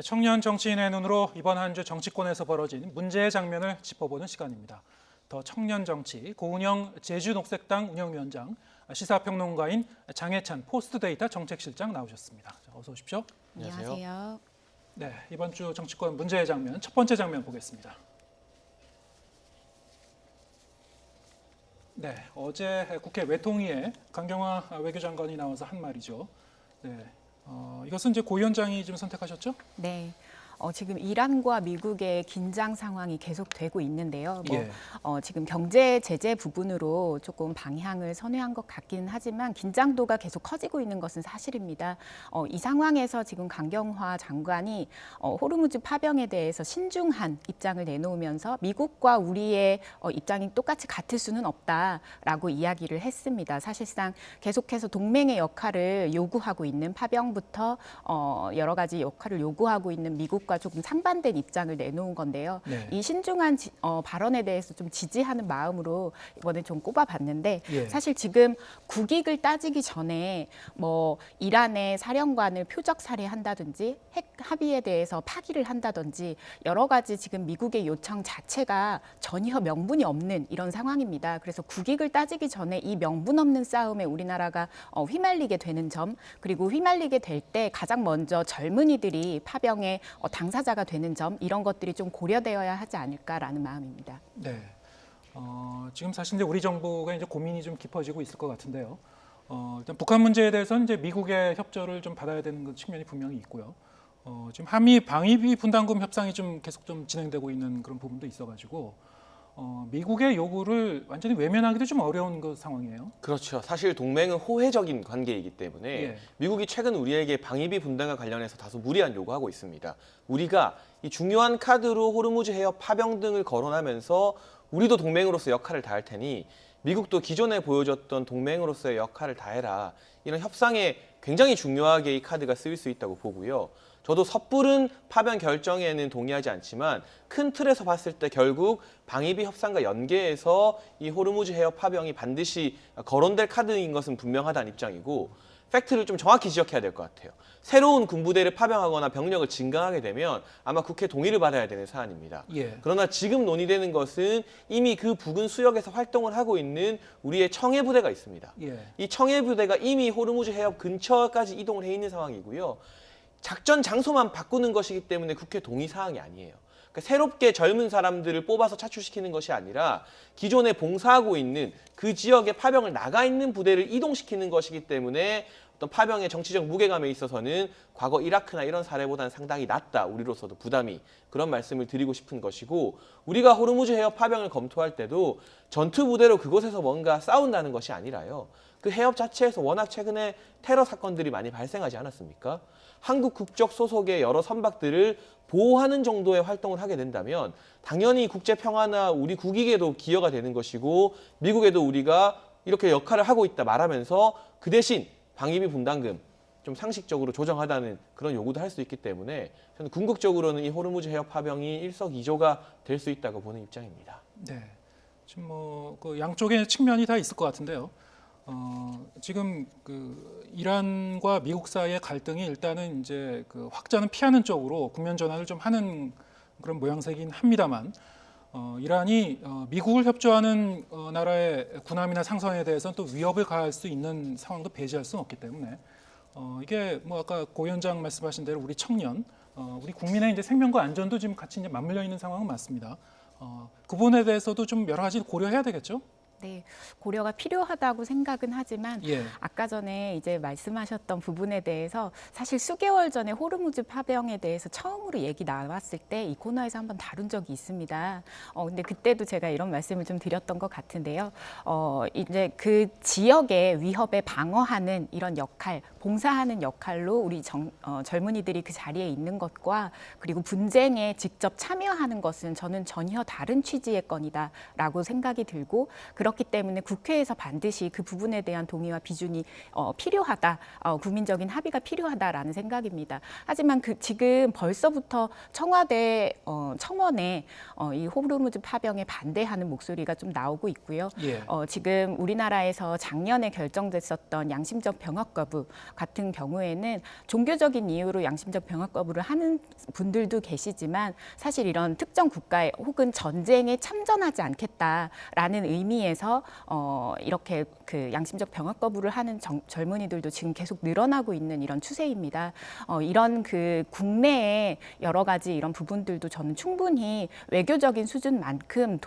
청년 정치인의 눈으로 이번 한 주 정치권에서 벌어진 문제의 장면을 짚어보는 시간입니다. 더 청년 정치 고은영 제주녹색당 운영위원장, 시사평론가인 장해찬 포스트데이터 정책실장 나오셨습니다. 어서 오십시오. 안녕하세요. 네, 이번 주 정치권 문제의 장면 첫 번째 장면 보겠습니다. 네, 어제 국회 외통위에 강경화 외교장관이 나와서 한 말이죠. 네, 이것은 이제 고 위원장이 좀 선택하셨죠? 네. 지금 이란과 미국의 긴장 상황이 계속되고 있는데요. 지금 경제 제재 부분으로 조금 방향을 선회한 것 같기는 하지만 긴장도가 계속 커지고 있는 것은 사실입니다. 이 상황에서 지금 강경화 장관이 호르무즈 파병에 대해서 신중한 입장을 내놓으면서 미국과 우리의 입장이 똑같이 같을 수는 없다라고 이야기를 했습니다. 사실상 계속해서 동맹의 역할을 요구하고 있는 파병부터 여러 가지 역할을 요구하고 있는 미국과 조금 상반된 입장을 내놓은 건데요. 네. 이 신중한 발언에 대해서 좀 지지하는 마음으로 이번에 좀 꼽아봤는데 사실 지금 국익을 따지기 전에 이란의 사령관을 표적 살해한다든지 핵 합의에 대해서 파기를 한다든지 여러 가지 지금 미국의 요청 자체가 전혀 명분이 없는 이런 상황입니다. 그래서 국익을 따지기 전에 이 명분 없는 싸움에 우리나라가 휘말리게 되는 점, 그리고 휘말리게 될 때 가장 먼저 젊은이들이 파병의 당사자가 되는 점, 이런 것들이 좀 고려되어야 하지 않을까라는 마음입니다. 네. 지금 사실 이제 우리 정부가 이제 고민이 좀 깊어지고 있을 것 같은데요. 일단 북한 문제에 대해서는 이제 미국의 협조를 좀 받아야 되는 측면이 분명히 있고요. 지금 한미 방위비 분담금 협상이 좀 계속 좀 진행되고 있는 그런 부분도 있어가지고 미국의 요구를 완전히 외면하기도 좀 어려운 그 상황이에요. 그렇죠. 사실 동맹은 호혜적인 관계이기 때문에 미국이 최근 우리에게 방위비 분담과 관련해서 다소 무리한 요구하고 있습니다. 우리가 이 중요한 카드로 호르무즈 해협 파병 등을 거론하면서 우리도 동맹으로서 역할을 다할 테니 미국도 기존에 보여줬던 동맹으로서의 역할을 다해라. 이런 협상에 굉장히 중요하게 이 카드가 쓰일 수 있다고 보고요. 저도 섣부른 파병 결정에는 동의하지 않지만 큰 틀에서 봤을 때 결국 방위비 협상과 연계해서 이 호르무즈 해협 파병이 반드시 거론될 카드인 것은 분명하다는 입장이고, 팩트를 좀 정확히 지적해야 될 것 같아요. 새로운 군부대를 파병하거나 병력을 증강하게 되면 아마 국회 동의를 받아야 되는 사안입니다. 그러나 지금 논의되는 것은 이미 그 부근 수역에서 활동을 하고 있는 우리의 청해부대가 있습니다. 이 청해부대가 이미 호르무즈 해협 근처까지 이동을 해 있는 상황이고요. 작전 장소만 바꾸는 것이기 때문에 국회 동의 사항이 아니에요. 그러니까 새롭게 젊은 사람들을 뽑아서 차출시키는 것이 아니라 기존에 봉사하고 있는 그 지역에 파병을 나가 있는 부대를 이동시키는 것이기 때문에 어떤 파병의 정치적 무게감에 있어서는 과거 이라크나 이런 사례보다는 상당히 낮다. 우리로서도 부담이. 그런 말씀을 드리고 싶은 것이고, 우리가 호르무즈 해협 파병을 검토할 때도 전투 부대로 그곳에서 뭔가 싸운다는 것이 아니라요. 그 해협 자체에서 워낙 최근에 테러 사건들이 많이 발생하지 않았습니까? 한국 국적 소속의 여러 선박들을 보호하는 정도의 활동을 하게 된다면 당연히 국제 평화나 우리 국익에도 기여가 되는 것이고, 미국에도 우리가 이렇게 역할을 하고 있다 말하면서 그 대신 방위비 분담금 좀 상식적으로 조정하다는 그런 요구도 할 수 있기 때문에 저는 궁극적으로는 이 호르무즈 해협 파병이 일석이조가 될 수 있다고 보는 입장입니다. 네, 지금 그 양쪽의 측면이 다 있을 것 같은데요. 지금 그 이란과 미국 사이의 갈등이 일단은 이제 그 확전은 피하는 쪽으로 국면 전환을 좀 하는 그런 모양새긴 합니다만, 이란이 미국을 협조하는 나라의 군함이나 상선에 대해서는 또 위협을 가할 수 있는 상황도 배제할 수는 없기 때문에 이게 아까 고 위원장 말씀하신 대로 우리 청년, 우리 국민의 이제 생명과 안전도 지금 같이 이제 맞물려 있는 상황은 맞습니다. 그 부분에 대해서도 좀 여러 가지 고려해야 되겠죠. 네, 고려가 필요하다고 생각은 하지만 아까 전에 이제 말씀하셨던 부분에 대해서 사실 수개월 전에 호르무즈 파병에 대해서 처음으로 얘기 나왔을 때 이 코너에서 한번 다룬 적이 있습니다. 근데 그때도 제가 이런 말씀을 좀 드렸던 것 같은데요. 이제 그 지역의 위협에 방어하는 이런 역할, 봉사하는 역할로 우리 젊은이들이 그 자리에 있는 것과 그리고 분쟁에 직접 참여하는 것은 저는 전혀 다른 취지의 건이다라고 생각이 들고, 그렇기 그렇기 때문에 국회에서 반드시 그 부분에 대한 동의와 비준이 필요하다, 국민적인 합의가 필요하다라는 생각입니다. 하지만 지금 벌써부터 청와대 청원에 이 호르무즈 파병에 반대하는 목소리가 좀 나오고 있고요. 예. 지금 우리나라에서 작년에 결정됐었던 양심적 병역 거부 같은 경우에는 종교적인 이유로 양심적 병역 거부를 하는 분들도 계시지만 사실 이런 특정 국가에 혹은 전쟁에 참전하지 않겠다라는 의미에서 이렇게 그 양심적 병역 거부를 하는 젊은이들도 지금 계속 늘어나고 있는 이런 추세입니다. 이런 그 국내에 여러 가지 이런 부분들도 저는 충분히 외교적인 수준만큼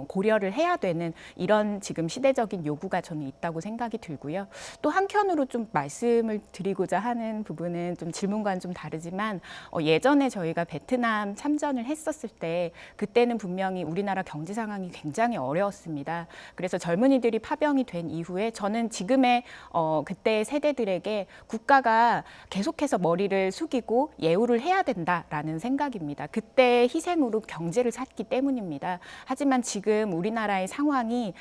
고려를 해야 되는 이런 지금 시대적인 요구가 저는 있다고 생각이 들고요. 또 한편으로 좀 말씀을 드리고자 하는 부분은 좀 질문과는 좀 다르지만 예전에 저희가 베트남 참전을 했었을 때 그때는 분명히 우리나라 경제 상황이 굉장히 어려웠습니다. 그래서 젊은이들이 파병이 된 이후에 저는 지금의 그때 세대들에게 국가가 계속해서 머리를 숙이고 예우를 해야 된다라는 생각입니다. 그때 희생으로 경제를 샀기 때문입니다. 하지만 지금 우리나라의 상황이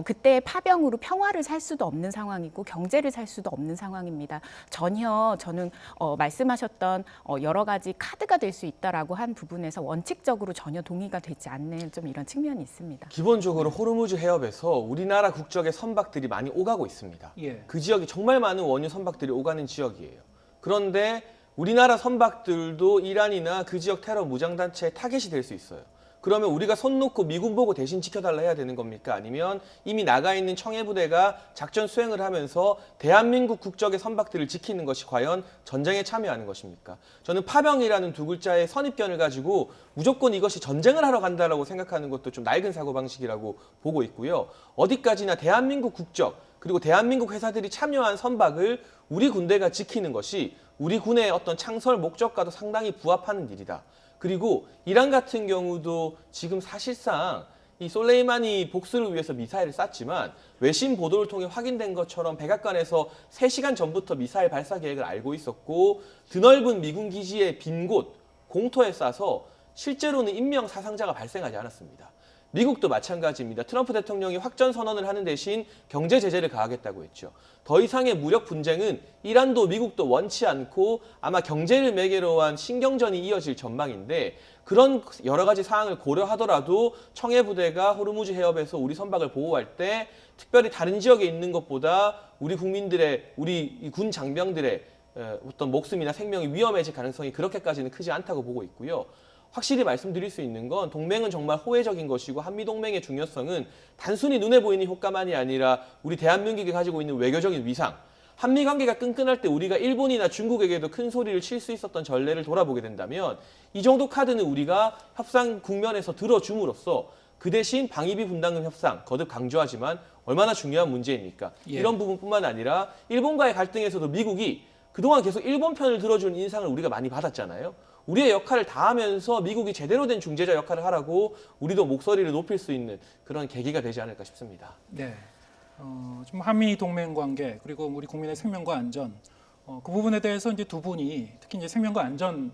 그때 파병으로 평화를 살 수도 없는 상황이고 경제를 살 수도 없는 상황입니다. 전혀 저는 말씀하셨던 여러 가지 카드가 될 수 있다라고 한 부분에서 원칙적으로 전혀 동의가 되지 않는 좀 이런 측면이 있습니다. 기본적으로 호르무즈 해협에서 우리나라 국적의 선박들이 많이 오가고 있습니다. 예. 그 지역이 정말 많은 원유 선박들이 오가는 지역이에요. 그런데 우리나라 선박들도 이란이나 그 지역 테러 무장단체의 타겟이 될 수 있어요. 그러면 우리가 손 놓고 미군 보고 대신 지켜달라 해야 되는 겁니까? 아니면 이미 나가 있는 청해부대가 작전 수행을 하면서 대한민국 국적의 선박들을 지키는 것이 과연 전쟁에 참여하는 것입니까? 저는 파병이라는 두 글자의 선입견을 가지고 무조건 이것이 전쟁을 하러 간다라고 생각하는 것도 좀 낡은 사고방식이라고 보고 있고요. 어디까지나 대한민국 국적 그리고 대한민국 회사들이 참여한 선박을 우리 군대가 지키는 것이 우리 군의 어떤 창설 목적과도 상당히 부합하는 일이다. 그리고 이란 같은 경우도 지금 사실상 이 솔레이마니 복수를 위해서 미사일을 쐈지만 외신 보도를 통해 확인된 것처럼 백악관에서 3시간 전부터 미사일 발사 계획을 알고 있었고 드넓은 미군 기지의 빈 곳, 공터에 쏴서 실제로는 인명 사상자가 발생하지 않았습니다. 미국도 마찬가지입니다. 트럼프 대통령이 확전 선언을 하는 대신 경제 제재를 가하겠다고 했죠. 더 이상의 무력 분쟁은 이란도 미국도 원치 않고 아마 경제를 매개로 한 신경전이 이어질 전망인데 그런 여러 가지 사항을 고려하더라도 청해부대가 호르무즈 해협에서 우리 선박을 보호할 때 특별히 다른 지역에 있는 것보다 우리 국민들의, 우리 군 장병들의 어떤 목숨이나 생명이 위험해질 가능성이 그렇게까지는 크지 않다고 보고 있고요. 확실히 말씀드릴 수 있는 건 동맹은 정말 호혜적인 것이고 한미동맹의 중요성은 단순히 눈에 보이는 효과만이 아니라 우리 대한민국이 가지고 있는 외교적인 위상, 한미관계가 끈끈할 때 우리가 일본이나 중국에게도 큰 소리를 칠 수 있었던 전례를 돌아보게 된다면 이 정도 카드는 우리가 협상 국면에서 들어줌으로써 그 대신 방위비 분담금 협상, 거듭 강조하지만 얼마나 중요한 문제입니까? 예. 이런 부분뿐만 아니라 일본과의 갈등에서도 미국이 그동안 계속 일본 편을 들어주는 인상을 우리가 많이 받았잖아요. 우리의 역할을 다하면서 미국이 제대로 된 중재자 역할을 하라고 우리도 목소리를 높일 수 있는 그런 계기가 되지 않을까 싶습니다. 네. 지금 한미 동맹 관계 그리고 우리 국민의 생명과 안전 그 부분에 대해서 이제 두 분이 특히 이제 생명과 안전을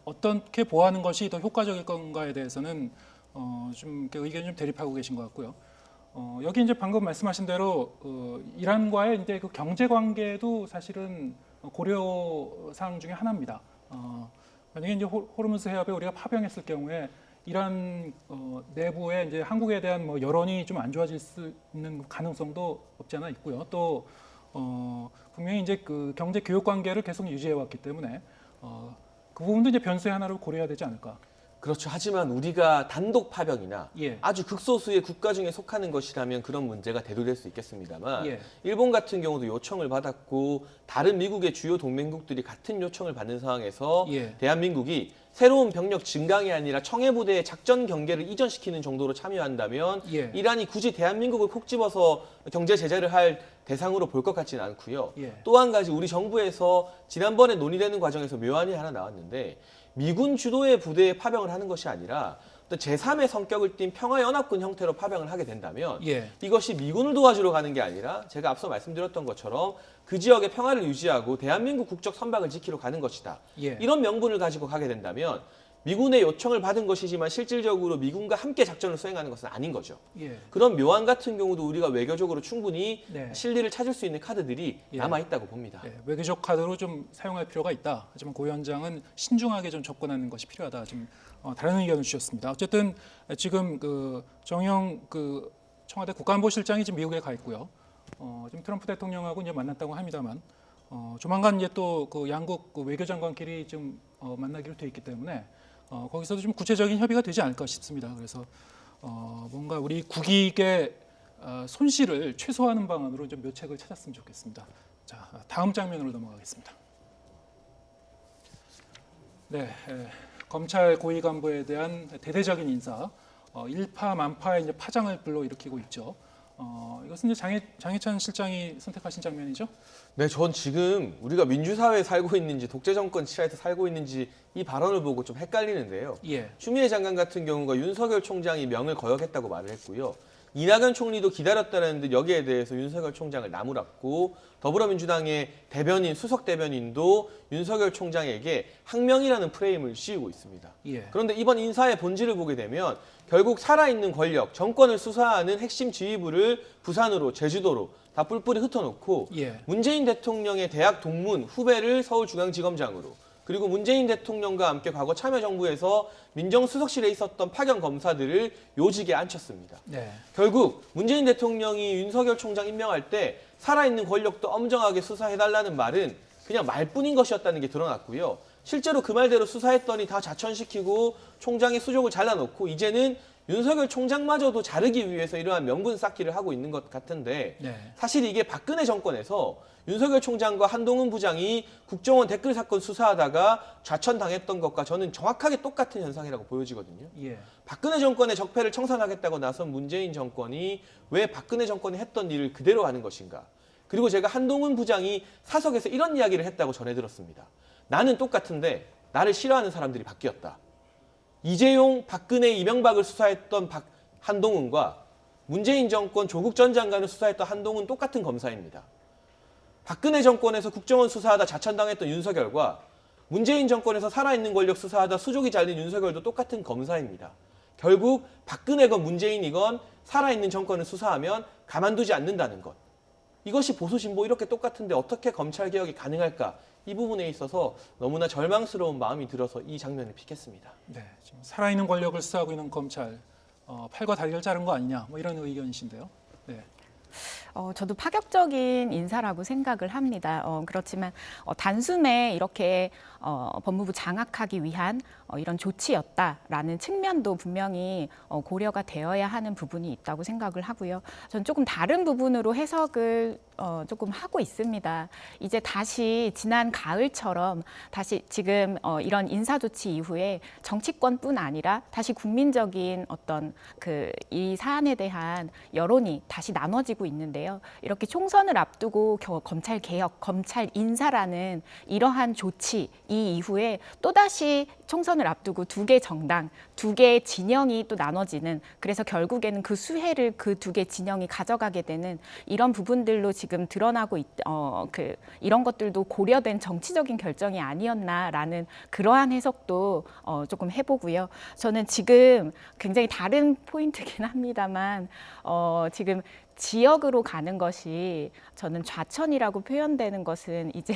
어떻게 보호하는 것이 더 효과적일 건가에 대해서는 좀 이렇게 의견이 좀 대립하고 계신 것 같고요. 여기 이제 방금 말씀하신 대로 이란과의 이제 그 경제 관계도 사실은 고려 사항 중에 하나입니다. 만약에 이제 호르무즈 해협에 우리가 파병했을 경우에 이란 내부에 이제 한국에 대한 뭐 여론이 좀 안 좋아질 수 있는 가능성도 없지 않아 있고요. 또 분명히 이제 그 경제 교육 관계를 계속 유지해 왔기 때문에 그 부분도 이제 변수의 하나로 고려해야 되지 않을까. 그렇죠. 하지만 우리가 단독 파병이나 예. 아주 극소수의 국가 중에 속하는 것이라면 그런 문제가 대두될 수 있겠습니다만 예. 일본 같은 경우도 요청을 받았고 다른 미국의 주요 동맹국들이 같은 요청을 받는 상황에서 예. 대한민국이 새로운 병력 증강이 아니라 청해부대의 작전 경계를 이전시키는 정도로 참여한다면 예. 이란이 굳이 대한민국을 콕 집어서 경제 제재를 할 대상으로 볼 것 같지는 않고요. 예. 또 한 가지 우리 정부에서 지난번에 논의되는 과정에서 묘안이 하나 나왔는데 미군 주도의 부대에 파병을 하는 것이 아니라 또 제3의 성격을 띤 평화연합군 형태로 파병을 하게 된다면 예. 이것이 미군을 도와주러 가는 게 아니라 제가 앞서 말씀드렸던 것처럼 그 지역의 평화를 유지하고 대한민국 국적 선박을 지키러 가는 것이다. 예. 이런 명분을 가지고 가게 된다면 미군의 요청을 받은 것이지만 실질적으로 미군과 함께 작전을 수행하는 것은 아닌 거죠. 예. 그런 묘안 같은 경우도 우리가 외교적으로 충분히 네. 실리를 찾을 수 있는 카드들이 예. 남아있다고 봅니다. 예, 외교적 카드로 좀 사용할 필요가 있다. 하지만 고 위원장은 신중하게 좀 접근하는 것이 필요하다. 좀 다른 의견을 주셨습니다. 어쨌든 지금 그 정영 그 청와대 국가안보실장이 지금 미국에 가 있고요. 지금 트럼프 대통령하고 이제 만났다고 합니다만 조만간 이제 또 그 양국 그 외교장관끼리 좀 만나기로 돼 있기 때문에 거기서도 좀 구체적인 협의가 되지 않을까 싶습니다. 그래서 뭔가 우리 국익의 손실을 최소화하는 방안으로 좀 묘책을 찾았으면 좋겠습니다. 자, 다음 장면으로 넘어가겠습니다. 네, 검찰 고위 간부에 대한 대대적인 인사, 일파만파의 이제 파장을 불러일으키고 있죠. 이것은 이제 장해찬 실장이 선택하신 장면이죠. 네, 전 지금 우리가 민주사회에 살고 있는지 독재 정권 치하에서 살고 있는지 이 발언을 보고 좀 헷갈리는데요. 예, 추미애 장관 같은 경우가 윤석열 총장이 명을 거역했다고 말을 했고요. 이낙연 총리도 기다렸다는 듯 여기에 대해서 윤석열 총장을 나무랐고 더불어민주당의 대변인, 수석 대변인도 윤석열 총장에게 항명이라는 프레임을 씌우고 있습니다. 예, 그런데 이번 인사의 본질을 보게 되면 결국 살아있는 권력, 정권을 수사하는 핵심 지휘부를 부산으로, 제주도로 다 뿔뿔이 흩어놓고 예, 문재인 대통령의 대학 동문 후배를 서울중앙지검장으로 그리고 문재인 대통령과 함께 과거 참여정부에서 민정수석실에 있었던 파견 검사들을 요직에 앉혔습니다. 네, 결국 문재인 대통령이 윤석열 총장 임명할 때 살아있는 권력도 엄정하게 수사해달라는 말은 그냥 말뿐인 것이었다는 게 드러났고요. 실제로 그 말대로 수사했더니 다 자천시키고 총장의 수족을 잘라놓고 이제는 윤석열 총장마저도 자르기 위해서 이러한 명분 쌓기를 하고 있는 것 같은데 네, 사실 이게 박근혜 정권에서 윤석열 총장과 한동훈 부장이 국정원 댓글 사건 수사하다가 좌천당했던 것과 저는 정확하게 똑같은 현상이라고 보여지거든요. 예, 박근혜 정권의 적폐를 청산하겠다고 나선 문재인 정권이 왜 박근혜 정권이 했던 일을 그대로 하는 것인가. 그리고 제가 한동훈 부장이 사석에서 이런 이야기를 했다고 전해 들었습니다. 나는 똑같은데 나를 싫어하는 사람들이 바뀌었다. 이재용, 박근혜, 이명박을 수사했던 한동훈과 문재인 정권 조국 전 장관을 수사했던 한동훈 똑같은 검사입니다. 박근혜 정권에서 국정원 수사하다 자천당했던 윤석열과 문재인 정권에서 살아있는 권력 수사하다 수족이 잘린 윤석열도 똑같은 검사입니다. 결국 박근혜건 문재인이건 살아있는 정권을 수사하면 가만두지 않는다는 것. 이것이 보수 진보 이렇게 똑같은데 어떻게 검찰 개혁이 가능할까? 이 부분에 있어서 너무나 절망스러운 마음이 들어서 이 장면을 픽했습니다. 네. 지금 살아있는 권력을 수사하고 있는 검찰 팔과 다리를 자른 거 아니냐, 뭐 이런 의견이신데요. 네. 저도 파격적인 인사라고 생각을 합니다. 그렇지만 단숨에 이렇게 법무부 장악하기 위한 이런 조치였다라는 측면도 분명히 고려가 되어야 하는 부분이 있다고 생각을 하고요. 저는 조금 다른 부분으로 해석을 조금 하고 있습니다. 이제 다시 지난 가을처럼 다시 지금 이런 인사 조치 이후에 정치권뿐 아니라 다시 국민적인 어떤 이 사안에 대한 여론이 다시 나눠지고 있는데요. 이렇게 총선을 앞두고 검찰 개혁, 검찰 인사라는 이러한 조치 이 이후에 또다시 총선을 앞두고 두 개 정당, 두 개의 진영이 또 나눠지는, 그래서 결국에는 그 수혜를 그 두 개 진영이 가져가게 되는 이런 부분들로 지금 드러나고 이런 것들도 고려된 정치적인 결정이 아니었나라는 그러한 해석도 조금 해보고요. 저는 지금 굉장히 다른 포인트긴 합니다만 지금 지역으로 가는 것이 저는 좌천이라고 표현되는 것은 이제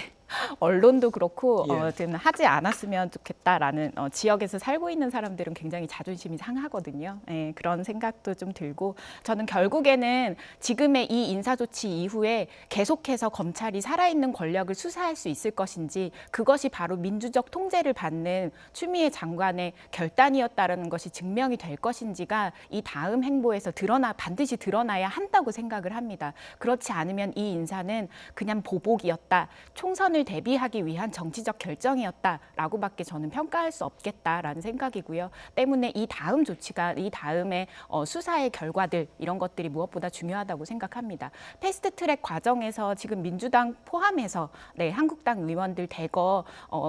언론도 그렇고 좀 하지 않았으면 좋겠다라는 지역에서 살고 있는 사람들은 굉장히 자존심이 상하거든요. 예, 그런 생각도 좀 들고 저는 결국에는 지금의 이 인사조치 이후에 계속해서 검찰이 살아있는 권력을 수사할 수 있을 것인지 그것이 바로 민주적 통제를 받는 추미애 장관의 결단이었다는 것이 증명이 될 것인지가 이 다음 행보에서 반드시 드러나야 한다고 생각을 합니다. 그렇지 않으면 이 인사는 그냥 보복이었다. 총선을 대비하기 위한 정치적 결정이었다라고밖에 저는 평가할 수 없겠다라는 생각이고요. 때문에 이 다음 조치가 이 다음에 수사의 결과들 이런 것들이 무엇보다 중요하다고 생각합니다. 패스트트랙 과정에서 지금 민주당 포함해서 한국당 의원들 대거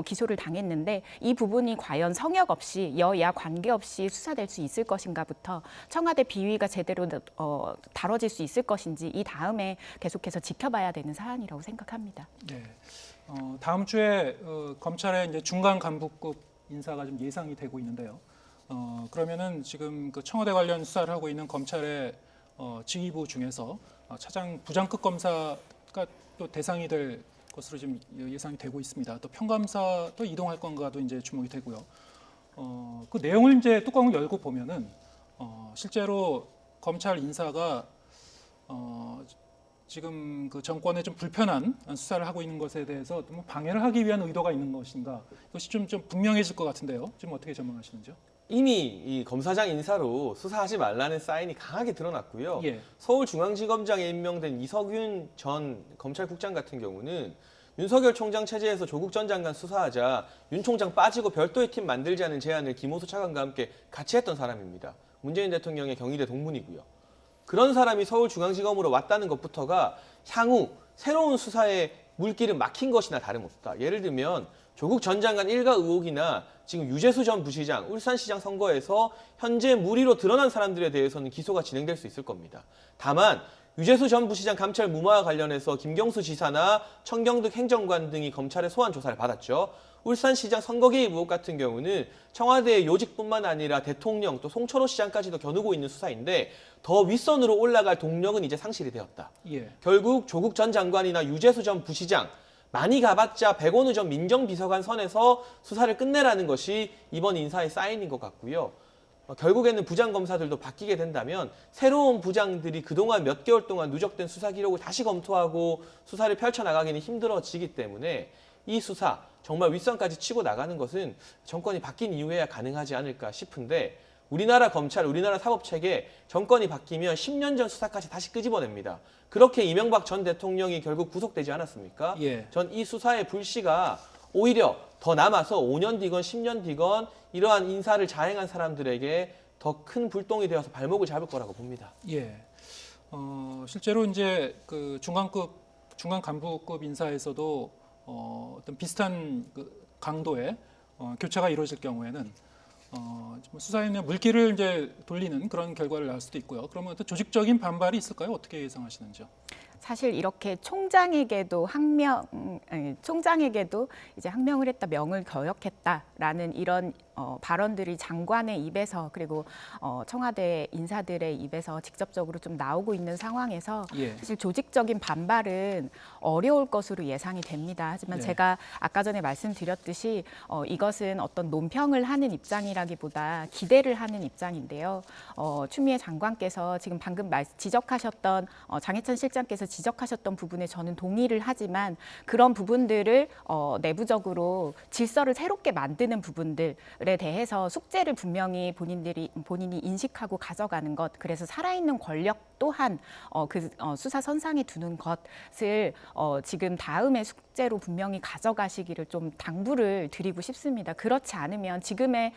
기소를 당했는데 이 부분이 과연 성역 없이 여야 관계없이 수사될 수 있을 것인가부터 청와대 비위가 제대로 다뤄질 수 있을 것인지 이 다음에 계속해서 지켜봐야 되는 사안이라고 생각합니다. 네. 다음 주에 검찰의 이제 중간 간부급 인사가 좀 예상이 되고 있는데요. 그러면은 지금 그 청와대 관련 수사를 하고 있는 검찰의 지휘부 중에서 차장 부장급 검사가 또 대상이 될 것으로 지금 예상이 되고 있습니다. 또 평감사도 이동할 건가도 이제 주목이 되고요. 그 내용을 이제 뚜껑을 열고 보면은 실제로 검찰 인사가 지금 그 정권에 좀 불편한 수사를 하고 있는 것에 대해서 뭐 방해를 하기 위한 의도가 있는 것인가, 이것이 좀 분명해질 것 같은데요. 지금 어떻게 전망하시는지요? 이미 이 검사장 인사로 수사하지 말라는 사인이 강하게 드러났고요. 예. 서울중앙지검장에 임명된 이석윤 전 검찰국장 같은 경우는 윤석열 총장 체제에서 조국 전 장관 수사하자 윤 총장 빠지고 별도의 팀 만들자는 제안을 김호수 차관과 함께 같이 했던 사람입니다. 문재인 대통령의 경희대 동문이고요. 그런 사람이 서울중앙지검으로 왔다는 것부터가 향후 새로운 수사의 물길은 막힌 것이나 다름없다. 예를 들면 조국 전 장관 일가 의혹이나 지금 유재수 전 부시장, 울산시장 선거에서 현재 무리로 드러난 사람들에 대해서는 기소가 진행될 수 있을 겁니다. 다만 유재수 전 부시장 감찰 무마와 관련해서 김경수 지사나 청경득 행정관 등이 검찰의 소환 조사를 받았죠. 울산시장 선거 개입 의혹 같은 경우는 청와대의 요직뿐만 아니라 대통령 또 송철호 시장까지도 겨누고 있는 수사인데 더 윗선으로 올라갈 동력은 이제 상실이 되었다. 예. 결국 조국 전 장관이나 유재수 전 부시장 많이 가봤자 백원우 전 민정비서관 선에서 수사를 끝내라는 것이 이번 인사의 사인인 것 같고요. 결국에는 부장검사들도 바뀌게 된다면 새로운 부장들이 그동안 몇 개월 동안 누적된 수사 기록을 다시 검토하고 수사를 펼쳐나가기는 힘들어지기 때문에 이 수사 정말 윗선까지 치고 나가는 것은 정권이 바뀐 이후에야 가능하지 않을까 싶은데 우리나라 검찰, 우리나라 사법체계 정권이 바뀌면 10년 전 수사까지 다시 끄집어냅니다. 그렇게 이명박 전 대통령이 결국 구속되지 않았습니까? 예. 전 이 수사의 불씨가 오히려 더 남아서 5년 뒤건 10년 뒤건 이러한 인사를 자행한 사람들에게 더 큰 불똥이 되어서 발목을 잡을 거라고 봅니다. 예. 실제로 이제 그 중간 간부급 인사에서도 어떤 비슷한 그 강도의 교체가 이루어질 경우에는 수사인의 물길을 이제 돌리는 그런 결과를 낳을 수도 있고요. 그러면 어떤 조직적인 반발이 있을까요? 어떻게 예상하시는지요? 사실 이렇게 총장에게도 이제 항명을 했다, 명을 거역했다라는 이런 발언들이 장관의 입에서 그리고 청와대 인사들의 입에서 직접적으로 좀 나오고 있는 상황에서 예. 사실 조직적인 반발은 어려울 것으로 예상이 됩니다. 하지만 네. 제가 아까 전에 말씀드렸듯이 이것은 어떤 논평을 하는 입장이라기보다 기대를 하는 입장인데요. 추미애 장관께서 지금 방금 지적하셨던 장해찬 실장께서 지적하셨던 부분에 저는 동의를 하지만 그런 부분들을 내부적으로 질서를 새롭게 만드는 부분들에 대해서 숙제를 분명히 본인이 인식하고 가져가는 것, 그래서 살아있는 권력 또한 수사 선상에 두는 것을 지금 다음의 숙제로 분명히 가져가시기를 좀 당부를 드리고 싶습니다. 그렇지 않으면 지금의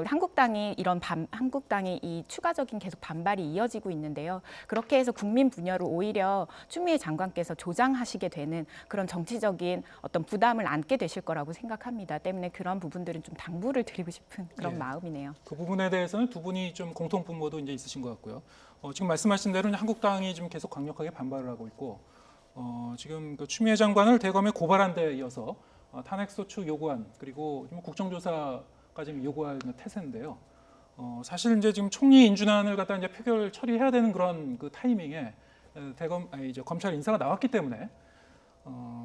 한국당이 이 추가적인 계속 반발이 이어지고 있는데요. 그렇게 해서 국민 분열을 오히려 추미애 장관께서 조장하시게 되는 그런 정치적인 어떤 부담을 안게 되실 거라고 생각합니다. 때문에 그런 부분들은 좀 당부를 드리고 싶은 그런 예. 마음이네요. 그 부분에 대해서는 두 분이 좀 공통분모도 이제 있으신 것 같고요. 지금 말씀하신 대로 한국당이 좀 계속 강력하게 반발을 하고 있고, 지금 그 추미애 장관을 대검에 고발한 데 이어서 탄핵소추 요구안 그리고 좀 국정조사까지 요구할 태세인데요. 사실 이제 지금 총리 인준안을 갖다 이제 표결 처리해야 되는 그런 그 타이밍에 검찰 인사가 나왔기 때문에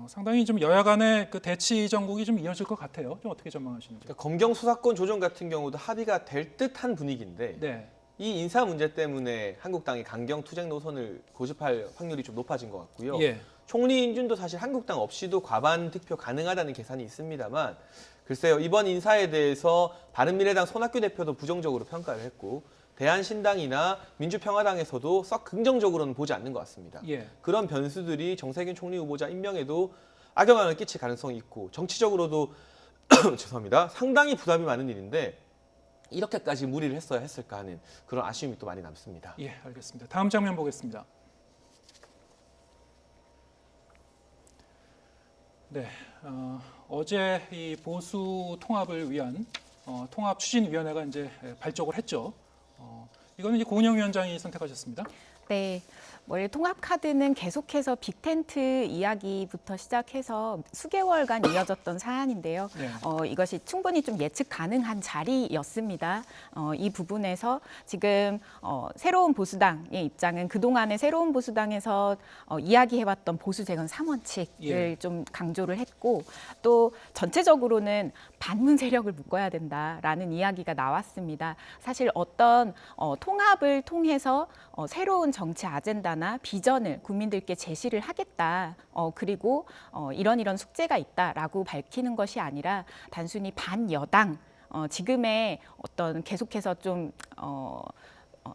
상당히 좀 여야 간의 그 대치 전국이 좀 이어질 것 같아요. 좀 어떻게 전망하시는지? 그러니까 검경 수사권 조정 같은 경우도 합의가 될 듯한 분위기인데 네. 이 인사 문제 때문에 한국당이 강경 투쟁 노선을 고집할 확률이 좀 높아진 것 같고요. 예. 총리 인준도 사실 한국당 없이도 과반 득표 가능하다는 계산이 있습니다만 글쎄요, 이번 인사에 대해서 바른미래당 손학규 대표도 부정적으로 평가를 했고 대한신당이나 민주평화당에서도 썩 긍정적으로는 보지 않는 것 같습니다. 예. 그런 변수들이 정세균 총리 후보자 임명에도 악영향을 끼칠 가능성이 있고 정치적으로도 죄송합니다. 상당히 부담이 많은 일인데 이렇게까지 무리를 했어야 했을까 하는 그런 아쉬움이 또 많이 남습니다. 예, 알겠습니다. 다음 장면 보겠습니다. 네, 어제 이 보수 통합을 위한 통합추진위원회가 이제 발족을 했죠. 이거는 이제 고은영 위원장이 선택하셨습니다. 네. 원래 통합카드는 계속해서 빅텐트 이야기부터 시작해서 수개월간 이어졌던 사안인데요. 네. 이것이 충분히 좀 예측 가능한 자리였습니다. 이 부분에서 지금 새로운 보수당의 입장은 그동안의 새로운 보수당에서 이야기해왔던 보수 재건 3원칙을 예. 좀 강조를 했고 또 전체적으로는 반문 세력을 묶어야 된다라는 이야기가 나왔습니다. 사실 어떤 통합을 통해서 새로운 정치 아젠다나 비전을 국민들께 제시를 하겠다. 그리고 이런 숙제가 있다라고 밝히는 것이 아니라 단순히 반여당 지금의 어떤 계속해서 좀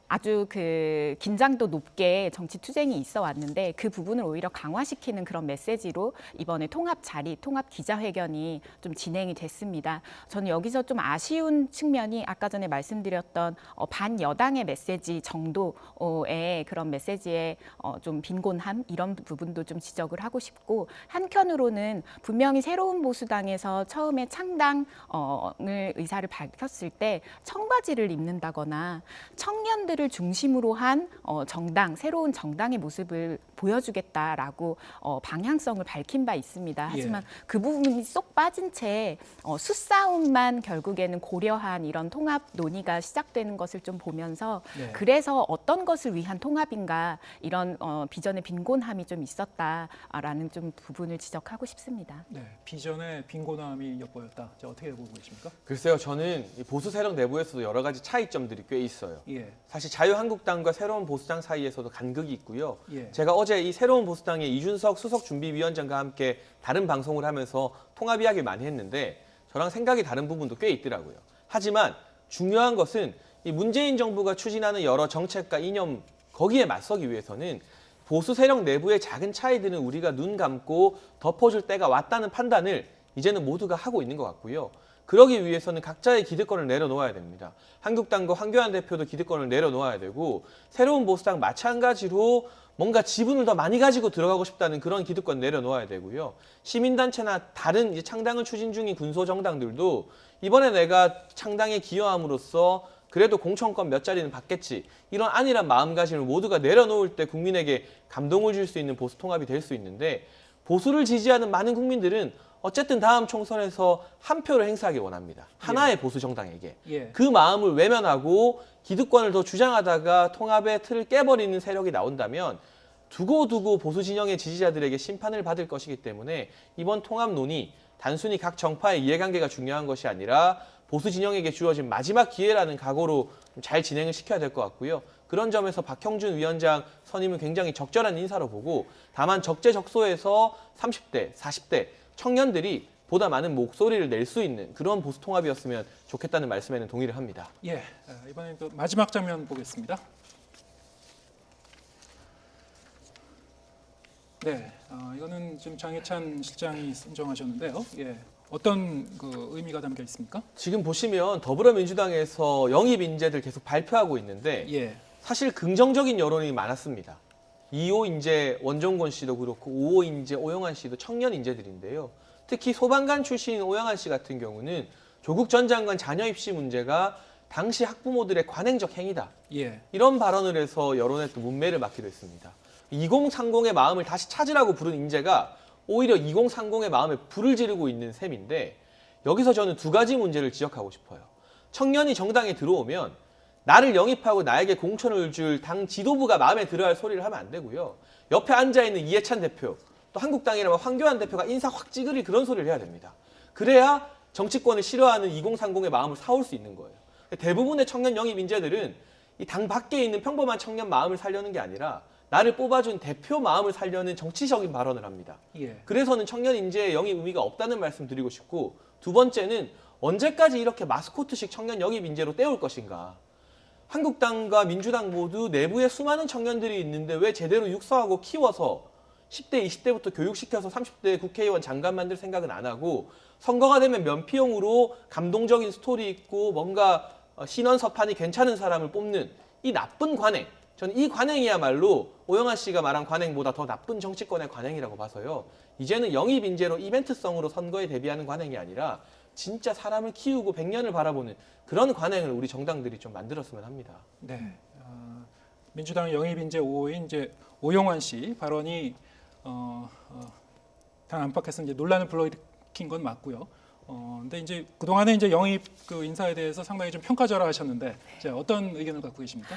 아주 그 긴장도 높게 정치 투쟁이 있어 왔는데 그 부분을 오히려 강화시키는 그런 메시지로 이번에 통합 자리, 통합 기자회견이 좀 진행이 됐습니다. 저는 여기서 좀 아쉬운 측면이 아까 전에 말씀드렸던 반여당의 메시지 정도의 그런 메시지의 좀 빈곤함 이런 부분도 좀 지적을 하고 싶고 한편으로는 분명히 새로운 보수당에서 처음에 창당을 의사를 밝혔을 때 청바지를 입는다거나 청년 들을 중심으로 한 정당, 새로운 정당의 모습을 보여주겠다라고 방향성을 밝힌 바 있습니다. 하지만 그 부분이 쏙 빠진 채 수싸움만 결국에는 고려한 이런 통합 논의가 시작되는 것을 좀 보면서 그래서 어떤 것을 위한 통합인가 이런 비전의 빈곤함이 좀 있었다라는 좀 부분을 지적하고 싶습니다. 네, 비전의 빈곤함이 엿보였다. 자, 어떻게 보고 계십니까? 글쎄요, 저는 이 보수 세력 내부에서도 여러 가지 차이점들이 꽤 있어요. 예. 사실 자유한국당과 새로운 보수당 사이에서도 간극이 있고요. 예. 제가 어제 이 새로운 보수당의 이준석 수석준비위원장과 함께 다른 방송을 하면서 통합 이야기를 많이 했는데 저랑 생각이 다른 부분도 꽤 있더라고요. 하지만 중요한 것은 이 문재인 정부가 추진하는 여러 정책과 이념 거기에 맞서기 위해서는 보수 세력 내부의 작은 차이들은 우리가 눈 감고 덮어줄 때가 왔다는 판단을 이제는 모두가 하고 있는 것 같고요. 그러기 위해서는 각자의 기득권을 내려놓아야 됩니다. 한국당과 황교안 대표도 기득권을 내려놓아야 되고 새로운 보수당 마찬가지로 뭔가 지분을 더 많이 가지고 들어가고 싶다는 그런 기득권 내려놓아야 되고요. 시민단체나 다른 이제 창당을 추진 중인 군소정당들도 이번에 내가 창당에 기여함으로써 그래도 공천권 몇 자리는 받겠지. 이런 안일한 마음가짐을 모두가 내려놓을 때 국민에게 감동을 줄 수 있는 보수 통합이 될 수 있는데 보수를 지지하는 많은 국민들은 어쨌든 다음 총선에서 한 표를 행사하기 원합니다. 하나의 보수 정당에게. 그 마음을 외면하고 기득권을 더 주장하다가 통합의 틀을 깨버리는 세력이 나온다면 두고두고 보수 진영의 지지자들에게 심판을 받을 것이기 때문에 이번 통합 논의 단순히 각 정파의 이해관계가 중요한 것이 아니라 보수 진영에게 주어진 마지막 기회라는 각오로 잘 진행을 시켜야 될 것 같고요. 그런 점에서 박형준 위원장 선임은 굉장히 적절한 인사로 보고 다만 적재적소에서 30대, 40대 청년들이 보다 많은 목소리를 낼 수 있는 그런 보수 통합이었으면 좋겠다는 말씀에는 동의를 합니다. 예, 이번엔 또 마지막 장면 보겠습니다. 네, 이거는 지금 장해찬 실장이 선정하셨는데요. 예, 어떤 그 의미가 담겨 있습니까? 지금 보시면 더불어민주당에서 영입 인재들 계속 발표하고 있는데 사실 긍정적인 여론이 많았습니다. 2호 인재 원종건 씨도 그렇고 5호 인재 오영환 씨도 청년 인재들인데요. 특히 소방관 출신인 오영환 씨 같은 경우는 조국 전 장관 자녀 입시 문제가 당시 학부모들의 관행적 행위다. 이런 발언을 해서 여론의 또 문매를 맞기도 했습니다. 2030의 마음을 다시 찾으라고 부른 인재가 오히려 2030의 마음에 불을 지르고 있는 셈인데 여기서 저는 두 가지 문제를 지적하고 싶어요. 청년이 정당에 들어오면 나를 영입하고 나에게 공천을 줄 당 지도부가 마음에 들어할 소리를 하면 안 되고요. 옆에 앉아있는 이해찬 대표, 또 한국당이라면 황교안 대표가 인사 확 찌그릴 그런 소리를 해야 됩니다. 그래야 정치권을 싫어하는 2030의 마음을 사올 수 있는 거예요. 대부분의 청년 영입 인재들은 이 당 밖에 있는 평범한 청년 마음을 살려는 게 아니라 나를 뽑아준 대표 마음을 살려는 정치적인 발언을 합니다. 그래서는 청년 인재의 영입 의미가 없다는 말씀 드리고 싶고 두 번째는 언제까지 이렇게 마스코트식 청년 영입 인재로 때울 것인가. 한국당과 민주당 모두 내부에 수많은 청년들이 있는데 왜 제대로 육성하고 키워서 10대, 20대부터 교육시켜서 30대 국회의원 장관 만들 생각은 안 하고 선거가 되면 면피용으로 감동적인 스토리 있고 뭔가 신원 서판이 괜찮은 사람을 뽑는 이 나쁜 관행. 저는 이 관행이야말로 오영환 씨가 말한 관행보다 더 나쁜 정치권의 관행이라고 봐서요. 이제는 영입 인재로 이벤트성으로 선거에 대비하는 관행이 아니라 진짜 사람을 키우고 100년을 바라보는 그런 관행을 우리 정당들이 좀 만들었으면 합니다. 네, 민주당 영입인재 5호인 이제 오영환 씨 발언이 당 안팎에서 이제 논란을 불러일으킨 건 맞고요. 근데 이제 그 동안에 이제 영입 그 인사에 대해서 상당히 좀 평가절하하셨는데 자, 어떤 의견을 갖고 계십니까?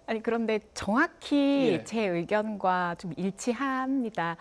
아니 그런데 정확히 예. 제 의견과 좀 일치합니다.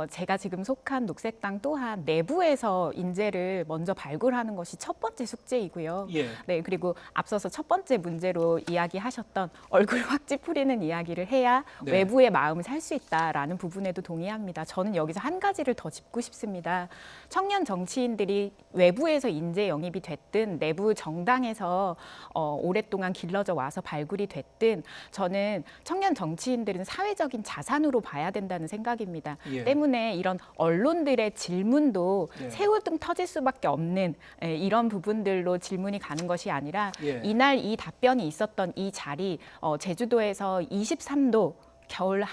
제가 지금 속한 녹색당 또한 내부에서 인재를 먼저 발굴하는 것이 첫 번째 숙제이고요. 예. 네, 그리고 앞서서 첫 번째 문제로 이야기하셨던 얼굴 확 찌푸리는 이야기를 해야 네. 외부의 마음을 살 수 있다라는 부분에도 동의합니다. 저는 여기서 한 가지를 더 짚고 싶습니다. 청년 정치인들이 외부에서 인재 영입이 됐든 내부 정당에서 오랫동안 길러져 와서 발굴이 됐든 저는 청년 정치인들은 사회적인 자산으로 봐야 된다는 생각입니다. 예. 때문에 이런 언론들의 질문도 예. 새우등 터질 수밖에 없는 이런 부분들로 질문이 가는 것이 아니라 예. 이날 이 답변이 있었던 이 자리 제주도에서 23도 겨울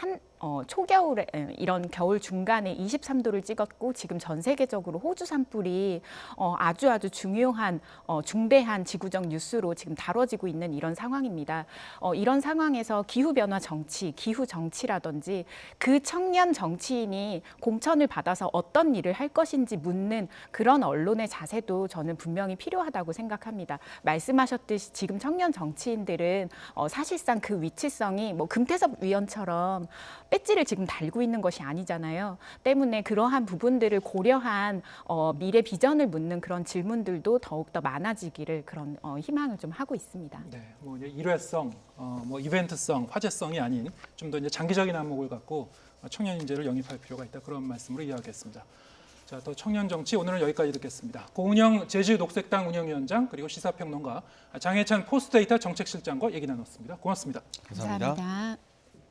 초겨울에 이런 겨울 중간에 23도를 찍었고 지금 전 세계적으로 호주 산불이 아주 중요한 중대한 지구적 뉴스로 지금 다뤄지고 있는 이런 상황입니다. 이런 상황에서 기후 변화 정치, 기후 정치라든지 그 청년 정치인이 공천을 받아서 어떤 일을 할 것인지 묻는 그런 언론의 자세도 저는 분명히 필요하다고 생각합니다. 말씀하셨듯이 지금 청년 정치인들은 사실상 그 위치성이 뭐 금태섭 위원처럼 배지를 지금 달고 있는 것이 아니잖아요. 때문에 그러한 부분들을 고려한 미래 비전을 묻는 그런 질문들도 더욱더 많아지기를 그런 희망을 좀 하고 있습니다. 네, 뭐 이제 일회성, 뭐 이벤트성, 화제성이 아닌 좀 더 이제 장기적인 안목을 갖고 청년 인재를 영입할 필요가 있다 그런 말씀으로 이야기했습니다. 자, 더 청년 정치 오늘은 여기까지 듣겠습니다. 고은영 제주 녹색당 운영위원장 그리고 시사평론가 장해찬 포스트데이터 정책실장과 얘기 나눴습니다. 고맙습니다. 감사합니다. 감사합니다.